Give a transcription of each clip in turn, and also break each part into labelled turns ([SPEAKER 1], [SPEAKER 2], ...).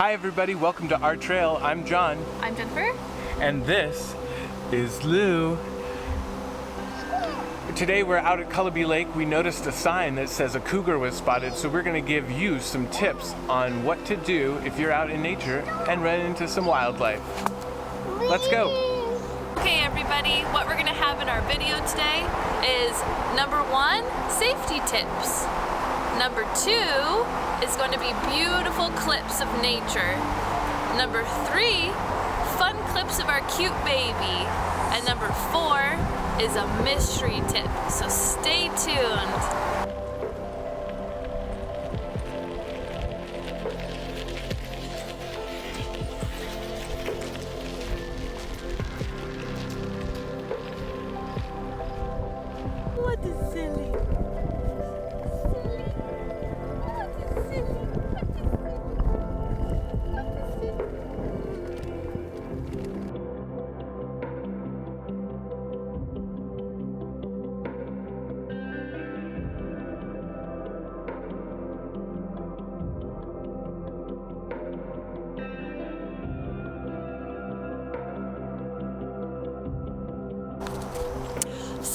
[SPEAKER 1] Hi everybody, welcome to our trail. I'm John.
[SPEAKER 2] I'm Jennifer.
[SPEAKER 1] And this is Lou. Today we're out at Cullabee Lake. We noticed a sign that says a cougar was spotted, so we're going to give you some tips on what to do if you're out in nature and run into some wildlife. Let's go.
[SPEAKER 2] Okay everybody, what we're going to have in our video today is number 1, safety tips. Number 2 is going to be beautiful clips of nature. Number 3, fun clips of our cute baby. And number 4 is a mystery tip, so stay tuned. What is silly?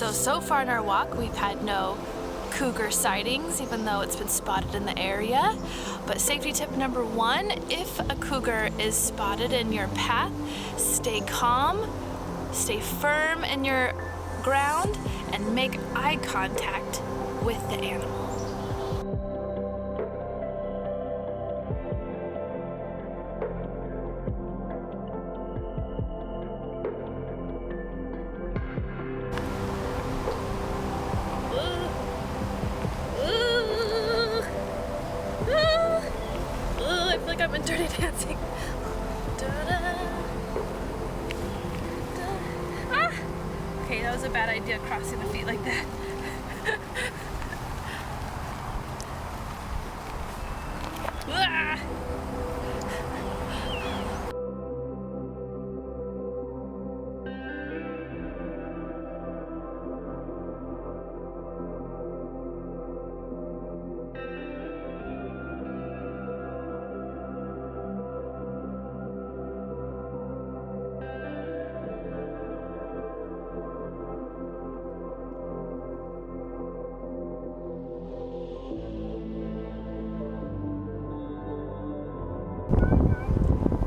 [SPEAKER 2] So far in our walk, we've had no cougar sightings, even though it's been spotted in the area. But safety tip number 1, if a cougar is spotted in your path, stay calm, stay firm in your ground, and make eye contact with the animal. I feel like I'm in Dirty Dancing. Ah! Okay, that was a bad idea, crossing the feet like that. Ah!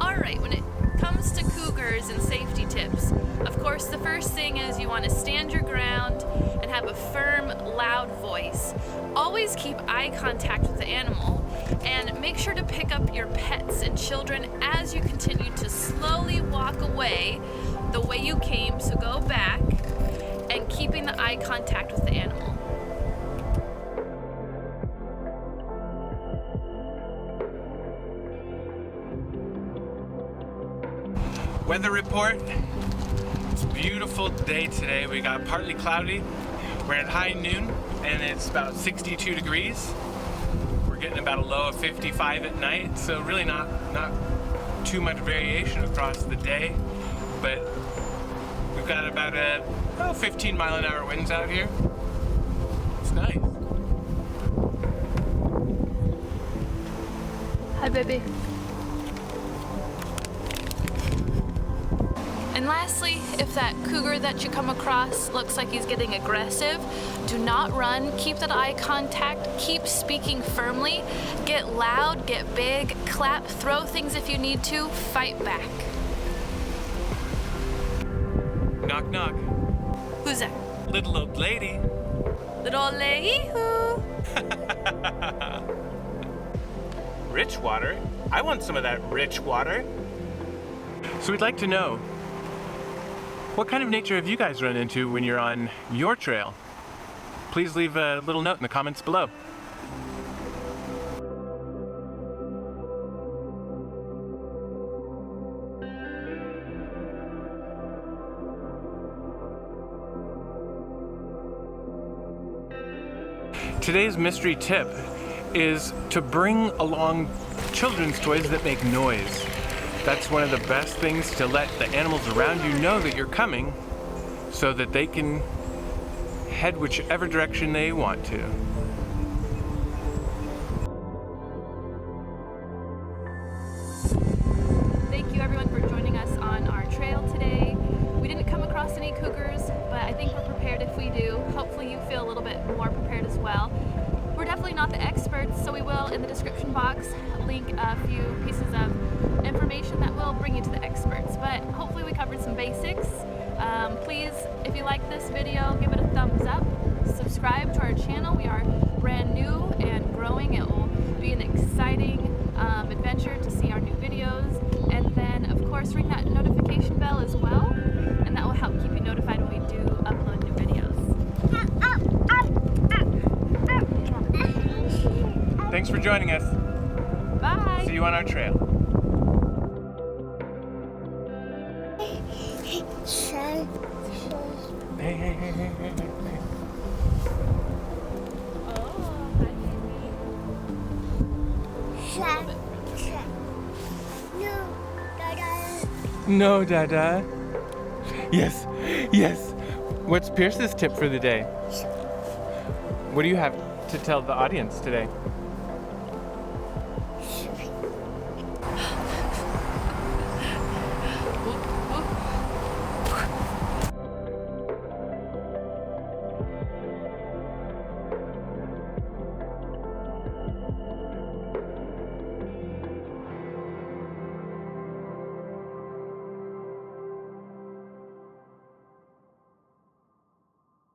[SPEAKER 2] Alright, when it comes to cougars and safety tips, of course the first thing is you want to stand your ground and have a firm, loud voice. Always keep eye contact with the animal and make sure to pick up your pets and children as you continue to slowly walk away the way you came, so go back and keeping the eye contact with the animal.
[SPEAKER 1] Weather report. It's a beautiful day today. We got partly cloudy. We're at high noon and it's about 62 degrees. We're getting about a low of 55 at night, so really not too much variation across the day, but we've got about 15-mile-an-hour winds out here. It's nice.
[SPEAKER 2] Hi, baby. And lastly, if that cougar that you come across looks like he's getting aggressive, do not run, keep that eye contact, keep speaking firmly, get loud, get big, clap, throw things if you need to, fight back.
[SPEAKER 1] Knock, knock.
[SPEAKER 2] Who's that?
[SPEAKER 1] Little old lady.
[SPEAKER 2] Little old lady who?
[SPEAKER 1] Rich water? I want some of that rich water. So we'd like to know, what kind of nature have you guys run into when you're on your trail? Please leave a little note in the comments below. Today's mystery tip is to bring along children's toys that make noise. That's one of the best things to let the animals around you know that you're coming so that they can head whichever direction they want to.
[SPEAKER 2] thank you everyone for joining us on our trail today. We didn't come across any cougars, but I think we're prepared if we do. Hopefully you feel a little bit more prepared as well. We're definitely not the experts, so we will, in the description box, link a few pieces of information that will bring you to the experts. But hopefully we covered some basics. Please, if you like this video, give it a thumbs up. Subscribe to our channel. We are brand new and growing. It will be an exciting adventure to see our new videos. And then, of course, ring that notification bell as well. And that will help keep you notified when we do upload new videos.
[SPEAKER 1] Thanks for joining us.
[SPEAKER 2] Bye.
[SPEAKER 1] See you on our trail. Hey, hey, hey, hey, hey, hey.
[SPEAKER 2] Oh, hi, baby.
[SPEAKER 1] No, Dada. Yes, yes. What's Pierce's tip for the day? What do you have to tell the audience today?